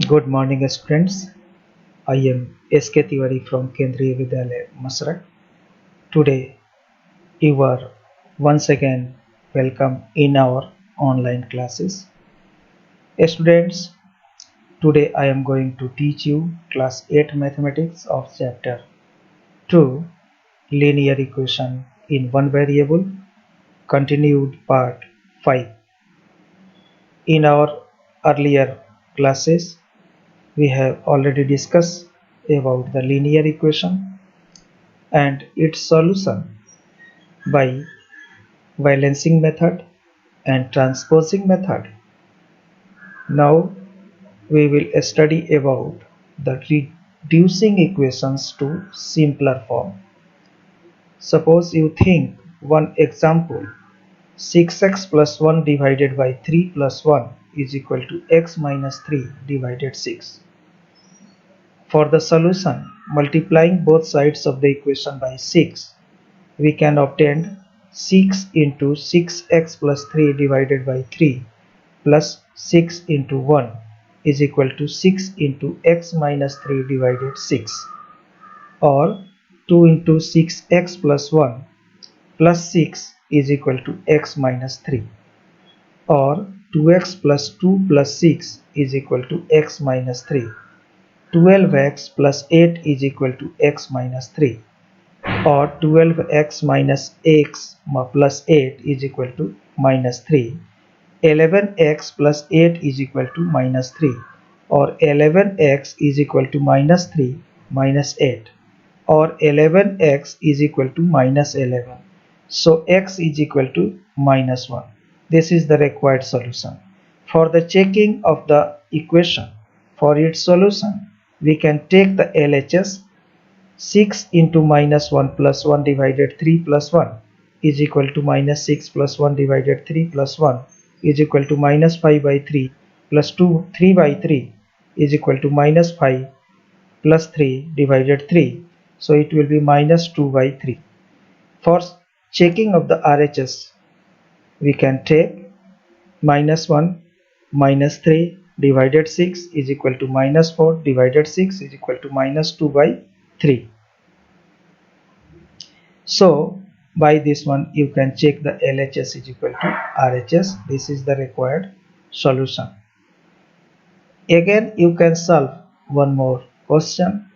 Good morning, students. I am S.K. Tiwari from Kendriya Vidyalaya, Masrak. Today, you are once again welcome in our online classes. Students, today I am going to teach you class 8 mathematics of chapter 2 linear equation in one variable continued part 5. In our earlier classes, we have already discussed about the linear equation and its solution by balancing method and transposing method. Now we will study about the reducing equations to simpler form. Suppose you think one example 6x plus 1 divided by 3 plus 1 is equal to x minus 3 divided 6. For the solution, multiplying both sides of the equation by 6, we can obtain 6 into 6x plus 3 divided by 3 plus 6 into 1 is equal to 6 into x minus 3 divided 6, or 2 into 6x plus 1 plus 6 is equal to x minus 3, or 2x plus 2 plus 6 is equal to x minus 3. 12x plus 8 is equal to x minus 3, or 12x minus x plus 8 is equal to minus 3. 11x plus 8 is equal to minus 3, or 11x is equal to minus 3 minus 8, or 11x is equal to minus 11. So x is equal to minus 1. This is the required solution. For the checking of the equation, for its solution, we can take the LHS. 6 into minus 1 plus 1 divided 3 plus 1 is equal to minus 6 plus 1 divided 3 plus 1 is equal to minus 5 by 3 plus 3 by 3 is equal to minus 5 plus 3 divided 3. So it will be minus 2 by 3. For checking of the RHS, we can take minus 1 minus 3 divided 6 is equal to minus 4 divided 6 is equal to minus 2 by 3. So by this one you can check the LHS is equal to RHS. This is the required solution. Again you can solve one more question.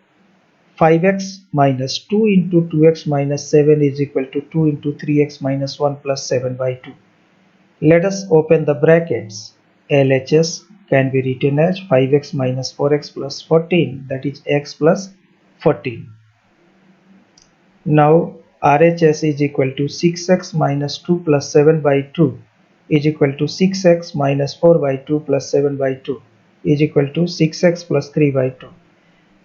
5x minus 2 into 2x minus 7 is equal to 2 into 3x minus 1 plus 7 by 2. Let us open the brackets. LHS can be written as 5x minus 4x plus 14, that is x plus 14. Now RHS is equal to 6x minus 2 plus 7 by 2 is equal to 6x minus 4 by 2 plus 7 by 2 is equal to 6x plus 3 by 2.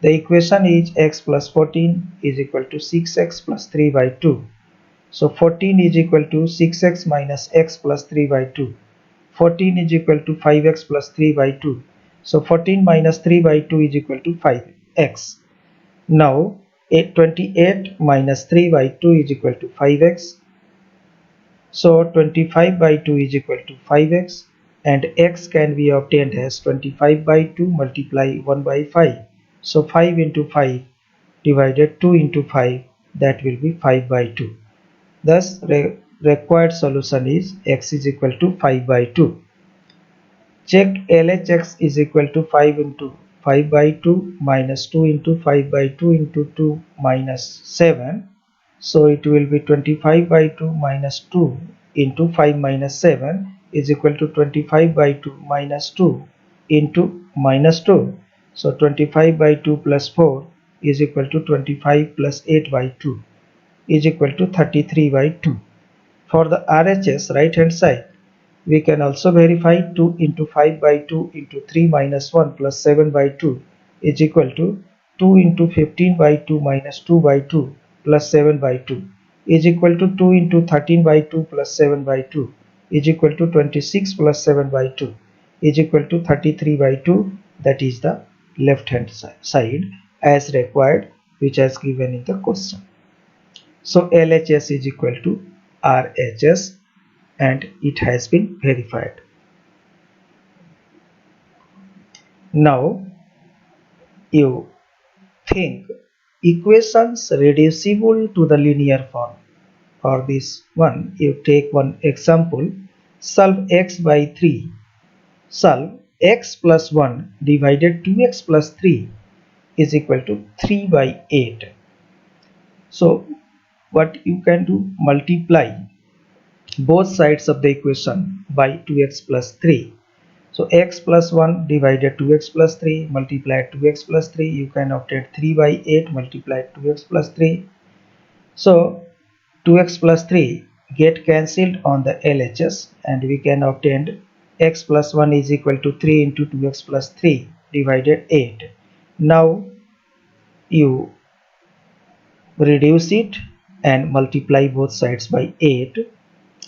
The equation is x plus 14 is equal to 6x plus 3 by 2. So 14 is equal to 6x minus x plus 3 by 2. 14 is equal to 5x plus 3 by 2. So 14 minus 3 by 2 is equal to 5x. Now 28 minus 3 by 2 is equal to 5x. So 25 by 2 is equal to 5x, and x can be obtained as 25 by 2 multiply 1 by 5. So 5 into 5 divided 2 into 5, that will be 5 by 2. Thus required solution is x is equal to 5 by 2. Check LHX is equal to 5 into 5 by 2 minus 2 into 5 by 2 into 2 minus 7. So it will be 25 by 2 minus 2 into 5 minus 7 is equal to 25 by 2 minus 2 into minus 2. So 25 by 2 plus 4 is equal to 25 plus 8 by 2 is equal to 33 by 2. For the RHS right hand side, we can also verify 2 into 5 by 2 into 3 minus 1 plus 7 by 2 is equal to 2 into 15 by 2 minus 2 by 2 plus 7 by 2 is equal to 2 into 13 by 2 plus 7 by 2 is equal to 26 plus 7 by 2 is equal to 33 by 2. That is the left hand side as required, which is given in the question. So LHS is equal to RHS, and it has been verified. Now you think equations reducible to the linear form. For this one, you take one example. Solve x by 3. Solve x plus 1 divided 2x plus 3 is equal to 3 by 8. So what you can do, multiply both sides of the equation by 2x plus 3. So x plus 1 divided 2x plus 3 multiplied 2x plus 3, you can obtain 3 by 8 multiplied 2x plus 3. So 2x plus 3 get cancelled on the LHS and we can obtain x plus 1 is equal to 3 into 2x plus 3 divided 8. Now you reduce it and multiply both sides by 8.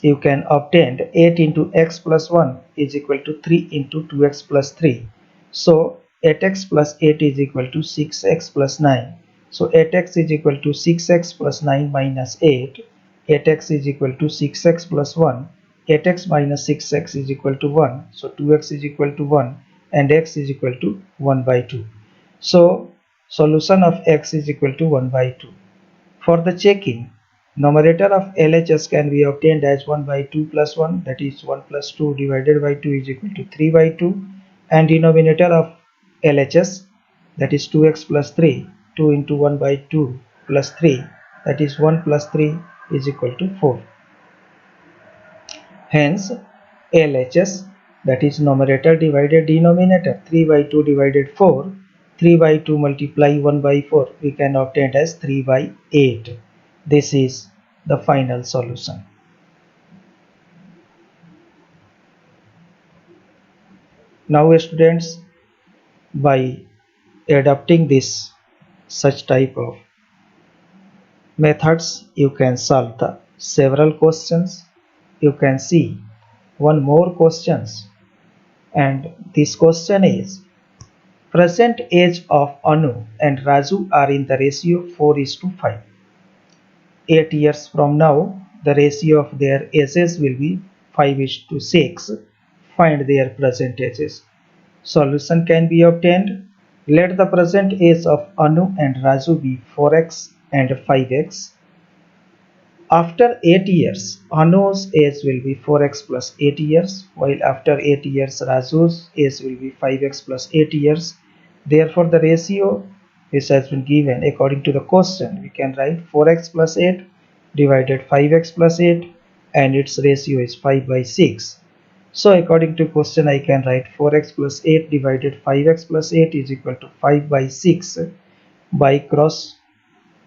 You can obtain 8 into x plus 1 is equal to 3 into 2x plus 3. So 8x plus 8 is equal to 6x plus 9. So 8x is equal to 6x plus 9 minus 8. 8x is equal to 6x plus 1. 8x minus 6x is equal to 1. So 2x is equal to 1 and x is equal to 1 by 2. So solution of x is equal to 1 by 2. For the checking, numerator of LHS can be obtained as 1 by 2 plus 1, that is 1 plus 2 divided by 2 is equal to 3 by 2, and denominator of LHS, that is 2x plus 3, 2 into 1 by 2 plus 3, that is 1 plus 3 is equal to 4. Hence LHS, that is numerator divided denominator, 3 by 2 divided 4, 3 by 2 multiply 1 by 4, we can obtain as 3 by 8. This is the final solution. Now students, by adopting this such type of methods, you can solve the several questions. You can see one more questions, and this question is: present age of Anu and Raju are in the ratio 4:5. 8 years from now, the ratio of their ages will be 5:6. Find their present ages. Solution can be obtained. Let the present age of Anu and Raju be 4x and 5x. After 8 years, Anu's age will be 4x plus 8 years, while after 8 years, Raju's age will be 5x plus 8 years. Therefore, the ratio which has been given according to the question, we can write 4x plus 8 divided 5x plus 8, and its ratio is 5 by 6. So according to question, I can write 4x plus 8 divided 5x plus 8 is equal to 5 by 6. By cross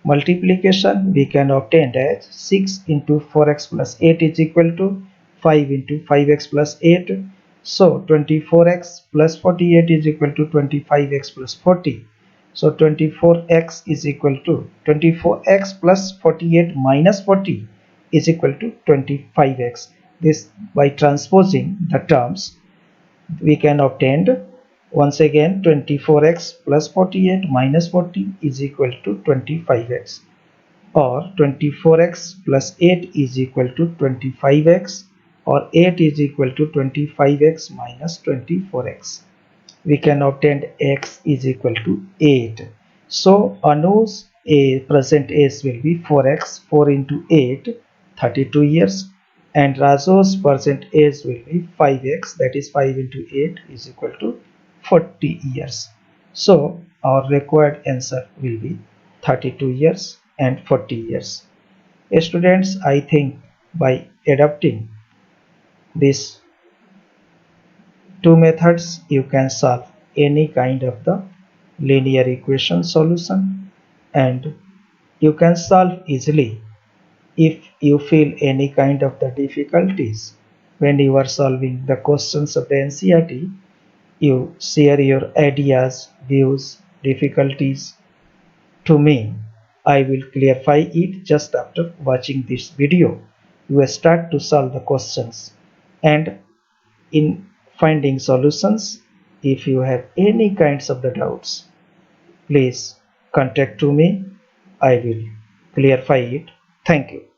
multiplication, we can obtain that 6 into 4x plus 8 is equal to 5 into 5x plus 8. So 24x plus 48 is equal to 25x plus 40. So 24x is equal to 24x plus 48 minus 40 is equal to 25x. This, by transposing the terms, we can obtain once again 24x plus 48 minus 40 is equal to 25x, or 24x plus 8 is equal to 25x, or 8 is equal to 25x minus 24x. We can obtain x is equal to 8. So Anu's present age will be 4x, 4 into 8, 32 years, and Raju's present age will be 5x, that is 5 into 8 is equal to 40 years. So our required answer will be 32 years and 40 years. Students, I think by adopting these two methods, you can solve any kind of the linear equation solution, and you can solve easily. If you feel any kind of the difficulties when you are solving the questions of the NCERT, you share your ideas, views, difficulties to me. I will clarify it just after watching this video. You will start to solve the questions, and in finding solutions, if you have any kinds of the doubts, please contact to me. I will clarify it. Thank you.